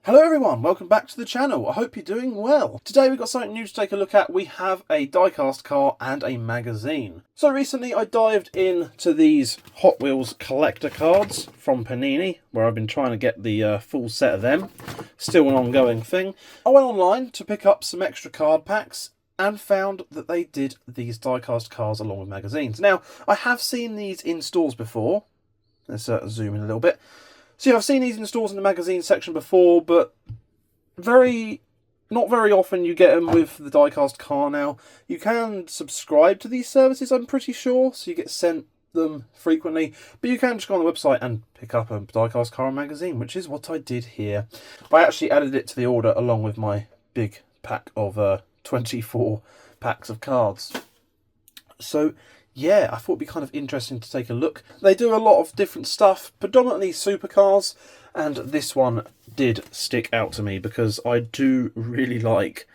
Hello everyone, welcome back to the channel. I hope you're doing well. Today we've got something new to take a look at. We have a diecast car and a magazine. So recently I dived into these Hot Wheels collector cards from Panini, where I've been trying to get the full set of them. Still an ongoing thing. I went online to pick up some extra card packs and found that they did these diecast cars along with magazines. Now, I have seen these in stores before. Let's zoom in a little bit. So yeah, I've seen these in stores in the magazine section before, but not very often you get them with the diecast car now. You can subscribe to these services, I'm pretty sure, so you get sent them frequently, but you can just go on the website and pick up a diecast car and magazine, which is what I did here. I actually added it to the order along with my big pack of 24 packs of cards. So yeah, I thought it'd be kind of interesting to take a look. They do a lot of different stuff, predominantly supercars, and this one did stick out to me because I do really like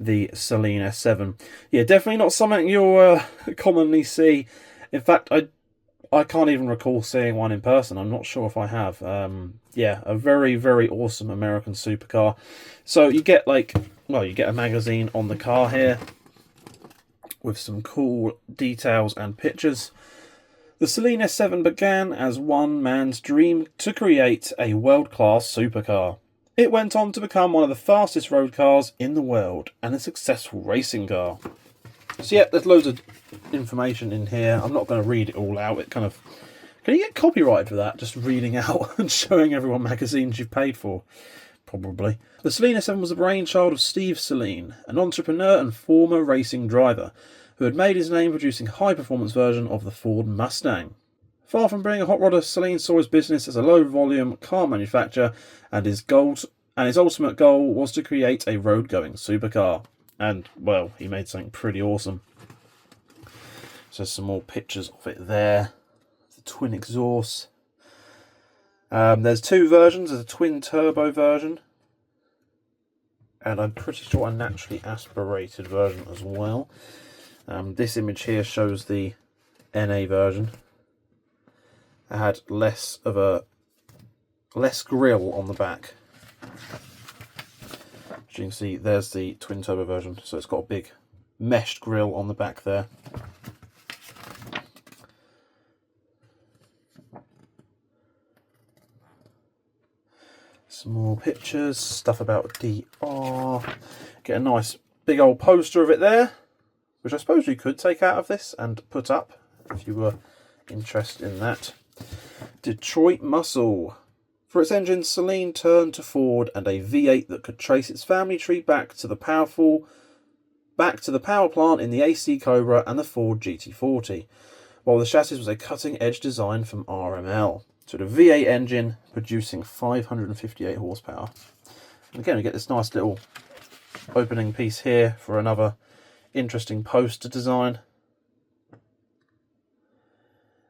the Saleen S7. Yeah, definitely not something you'll commonly see. In fact, I can't even recall seeing one in person. I'm not sure if I have. Yeah, a very, very awesome American supercar. So you get you get a magazine on the car here, with some cool details and pictures. The Saleen S7 began as one man's dream to create a world-class supercar. It went on to become one of the fastest road cars in the world and a successful racing car. So yeah, there's loads of information in here. I'm not going to read it all out. It kind of... Can you get copyrighted for that? Just reading out and showing everyone magazines you've paid for? Probably. The Saleen S7 was the brainchild of Steve Saleen, an entrepreneur and former racing driver, who had made his name producing a high-performance version of the Ford Mustang. Far from being a hot rodder, Saleen saw his business as a low-volume car manufacturer, and his ultimate goal was to create a road-going supercar. And, well, he made something pretty awesome. So some more pictures of it there. The twin exhaust. There's two versions. There's a twin-turbo version, and I'm pretty sure a naturally aspirated version as well. This image here shows the NA version. It had less grille on the back. As you can see, there's the twin turbo version, so it's got a big meshed grille on the back there. Some more pictures, stuff about DR. Get a nice big old poster of it there, which I suppose you could take out of this and put up if you were interested in that. Detroit Muscle. For its engine, Saleen turned to Ford and a V8 that could trace its family tree back to the power plant in the AC Cobra and the Ford GT40, while the chassis was a cutting-edge design from RML. So the V8 engine producing 558 horsepower. And again, we get this nice little opening piece here for another interesting poster design.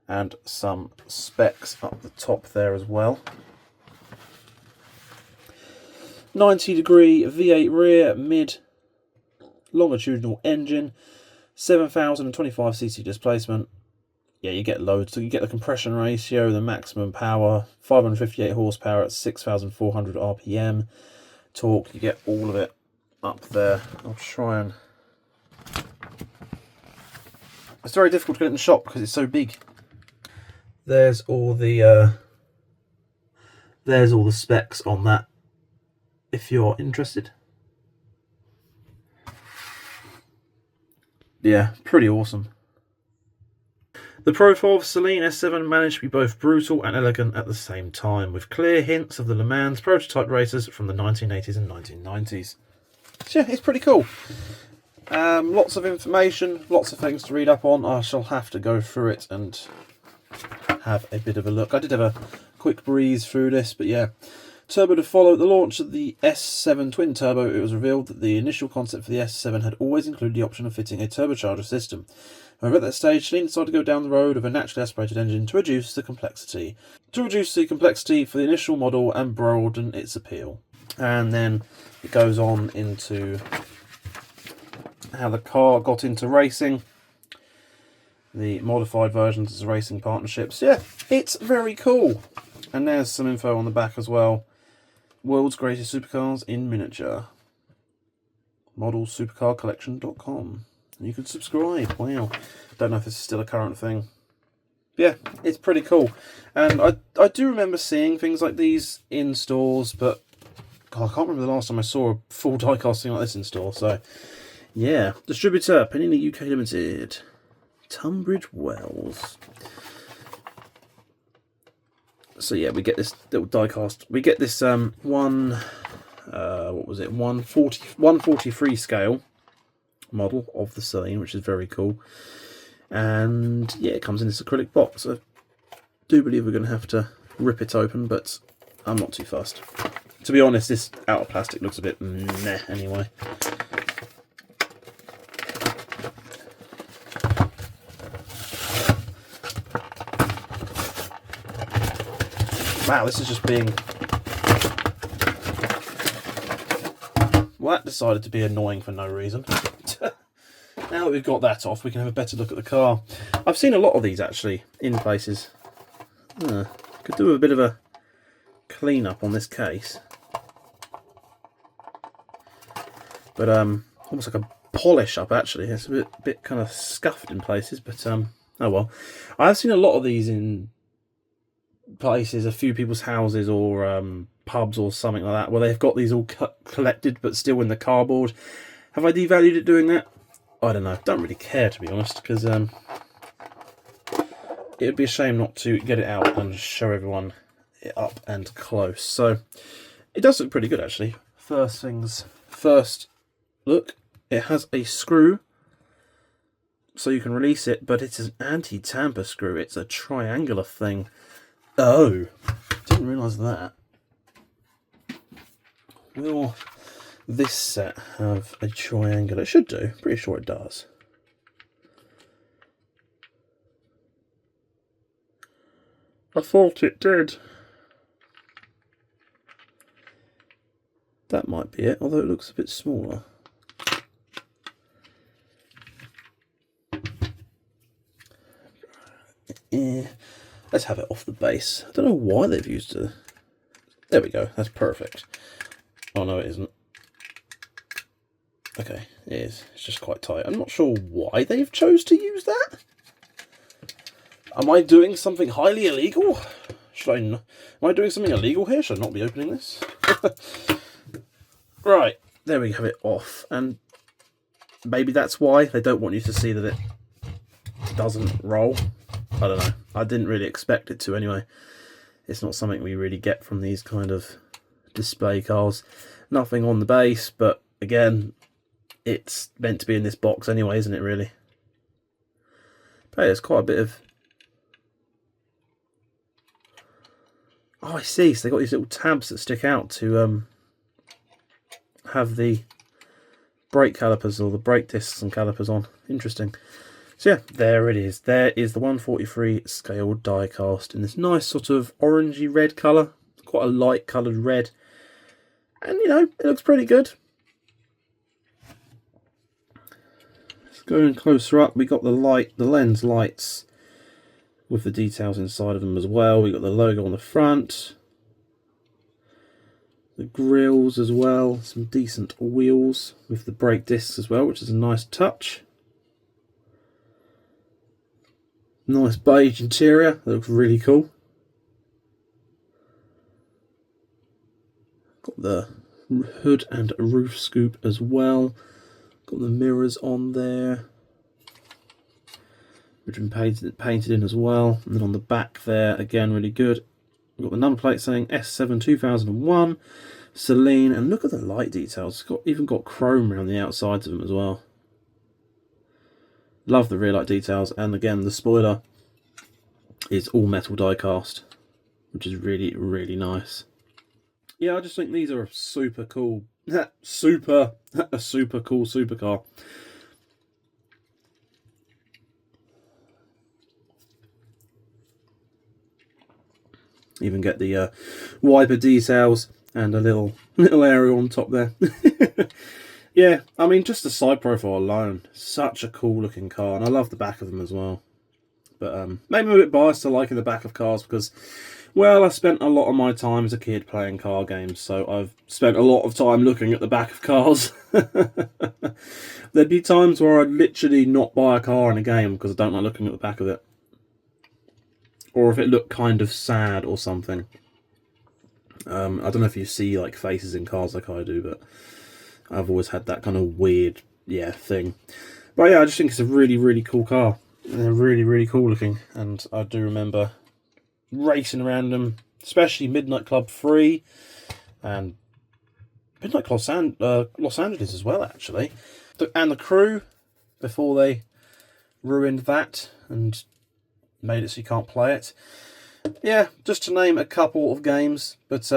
And some specs up the top there as well. 90-degree V8 rear mid longitudinal engine, 7,025cc displacement. Yeah, you get loads. So you get the compression ratio, the maximum power, 558 horsepower at 6,400 RPM. Torque, you get all of it up there. I'll try and... It's very difficult to get it in the shop because it's so big. There's all the specs on that if you're interested. Yeah, pretty awesome. The profile of Saleen S7 managed to be both brutal and elegant at the same time, with clear hints of the Le Mans prototype races from the 1980s and 1990s. So yeah, it's pretty cool. Lots of information, lots of things to read up on. I shall have to go through it and have a bit of a look. I did have a quick breeze through this, but yeah. Turbo to follow. At the launch of the S7 twin turbo, it was revealed that the initial concept for the S7 had always included the option of fitting a turbocharger system. However, at that stage, Saleen decided to go down the road of a naturally aspirated engine to reduce the complexity. For the initial model and broaden its appeal. And then it goes on into how the car got into racing. The modified versions as racing partnerships. Yeah, it's very cool. And there's some info on the back as well. World's Greatest Supercars in Miniature. ModelSupercarCollection.com. You can subscribe. Wow. Don't know if this is still a current thing. Yeah, it's pretty cool. And I do remember seeing things like these in stores, but God, I can't remember the last time I saw a full diecast thing like this in store. So, yeah. Distributor, Panini UK Limited. Tunbridge Wells. So yeah, we get this little diecast. We get this what was it? 143 scale model of the Saleen, which is very cool. And yeah, it comes in this acrylic box. I do believe we're going to have to rip it open, but I'm not too fussed. To be honest, this outer plastic looks a bit meh anyway. Wow, this is just being... Well, that decided to be annoying for no reason. Now that we've got that off, we can have a better look at the car. I've seen a lot of these, actually, in places. Could do a bit of a clean-up on this case. But, almost like a polish-up, actually. It's a bit kind of scuffed in places, but, oh well. I have seen a lot of these in places, a few people's houses or pubs or something like that, where they've got these all collected but still in the cardboard. Have I devalued it doing that? I don't know. Don't really care, to be honest, because it would be a shame not to get it out and show everyone it up and close. So it does look pretty good, actually. First things first, look, it has a screw so you can release it, but it's an anti-tamper screw. It's a triangular thing. Oh, didn't realise that. Will this set have a triangle? It should do. Pretty sure it does. I thought it did. That might be it, although it looks a bit smaller. Yeah. Let's have it off the base. I don't know why they've used it. There we go. That's perfect. Oh, no, it isn't. Okay, it is. It's just quite tight. I'm not sure why they've chose to use that. Am I doing something highly illegal? Am I doing something illegal here? Should I not be opening this? Right, there we have it off. And maybe that's why they don't want you to see that it doesn't roll. I don't know. I didn't really expect it to anyway. It's not something we really get from these kind of display cars. Nothing on the base, but again, it's meant to be in this box anyway, isn't it, really? But hey, there's quite a bit of... Oh, I see. So they've got these little tabs that stick out to have the brake calipers or the brake discs and calipers on. Interesting. So yeah, there it is. There is the 143 scale die cast in this nice sort of orangey red colour. Quite a light coloured red. And, you know, it looks pretty good. Let's go closer up. We got the lens lights with the details inside of them as well. We got the logo on the front. The grills as well. Some decent wheels with the brake discs as well, which is a nice touch. Nice beige interior, that looks really cool. Got the hood and roof scoop as well. Got the mirrors on there, which have been painted in as well. And then on the back there, again, really good. We've got the number plate saying S7 2001, Saleen, and look at the light details. It's even got chrome around the outsides of them as well. Love the rear light details, and again the spoiler is all metal die cast, which is really, really nice. Yeah, I just think these are a super cool, a super cool supercar. Even get the wiper details and a little area on top there. Yeah, I mean, just the side profile alone, such a cool looking car, and I love the back of them as well. But maybe I'm a bit biased to liking the back of cars because Well, I spent a lot of my time as a kid playing car games, so I've spent a lot of time looking at the back of cars. There'd be times where I'd literally not buy a car in a game because I don't like looking at the back of it. Or if it looked kind of sad or something. I don't know if you see like faces in cars like I do, but I've always had that kind of weird, thing. But yeah, I just think it's a really, really cool car. And they're really, really cool looking. And I do remember racing around them, especially Midnight Club 3 and Midnight Club Los Angeles as well, actually. And the Crew, before they ruined that and made it so you can't play it. Yeah, just to name a couple of games, but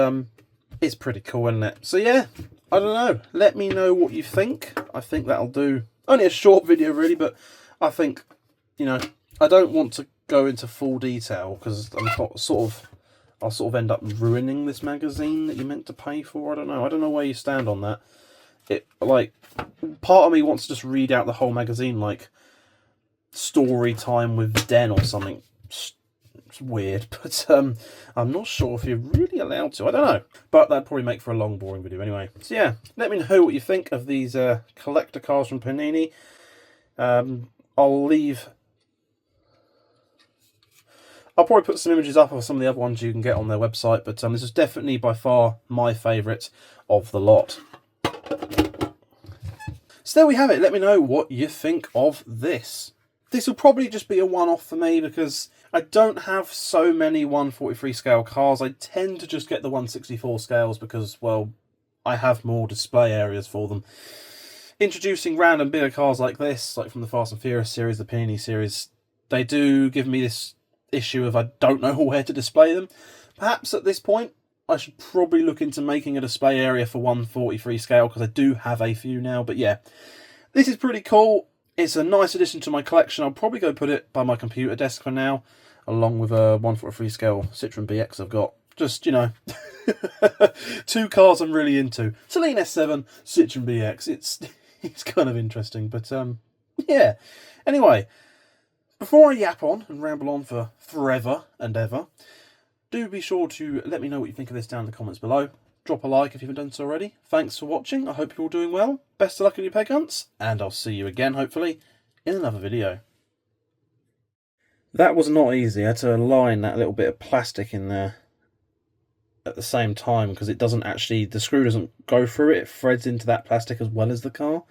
it's pretty cool, isn't it? So yeah, I don't know. Let me know what you think. I think that'll do. Only a short video, really, but I think, I don't want to go into full detail because I'll sort of end up ruining this magazine that you meant to pay for. I don't know where you stand on that. Part of me wants to just read out the whole magazine, like story time with Den or something. It's weird, but I'm not sure if you're really allowed to. I don't know, but that'd probably make for a long, boring video anyway. So yeah, let me know what you think of these collector cars from Panini. I'll probably put some images up of some of the other ones you can get on their website, but this is definitely by far my favourite of the lot. So there we have it. Let me know what you think of this. This will probably just be a one-off for me because I don't have so many 143 scale cars. I tend to just get the 164 scales because, well, I have more display areas for them. Introducing random bigger cars like this, like from the Fast and Furious series, the Panini series, they do give me this issue of I don't know where to display them. Perhaps at this point, I should probably look into making a display area for 143 scale because I do have a few now. But yeah, this is pretty cool. It's a nice addition to my collection. I'll probably go put it by my computer desk for now, along with a 143 scale Citroen BX I've got. Just, two cars I'm really into. Saleen S7, Citroen BX. It's kind of interesting, but yeah. Anyway, before I yap on and ramble on for forever and ever, do be sure to let me know what you think of this down in the comments below. Drop a like if you haven't done so already. Thanks for watching. I hope you're all doing well. Best of luck in your peg hunts, and I'll see you again, hopefully, in another video. That was not easy. I had to align that little bit of plastic in there at the same time because it doesn't actually, the screw doesn't go through it. It threads into that plastic as well as the car.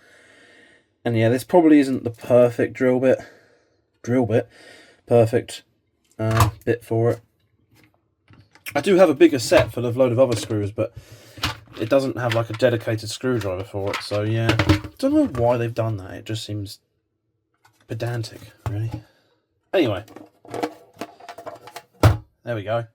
And yeah, this probably isn't the perfect perfect bit for it. I do have a bigger set full of a load of other screws, but it doesn't have like a dedicated screwdriver for it. So yeah, I don't know why they've done that. It just seems pedantic, really. Anyway, there we go.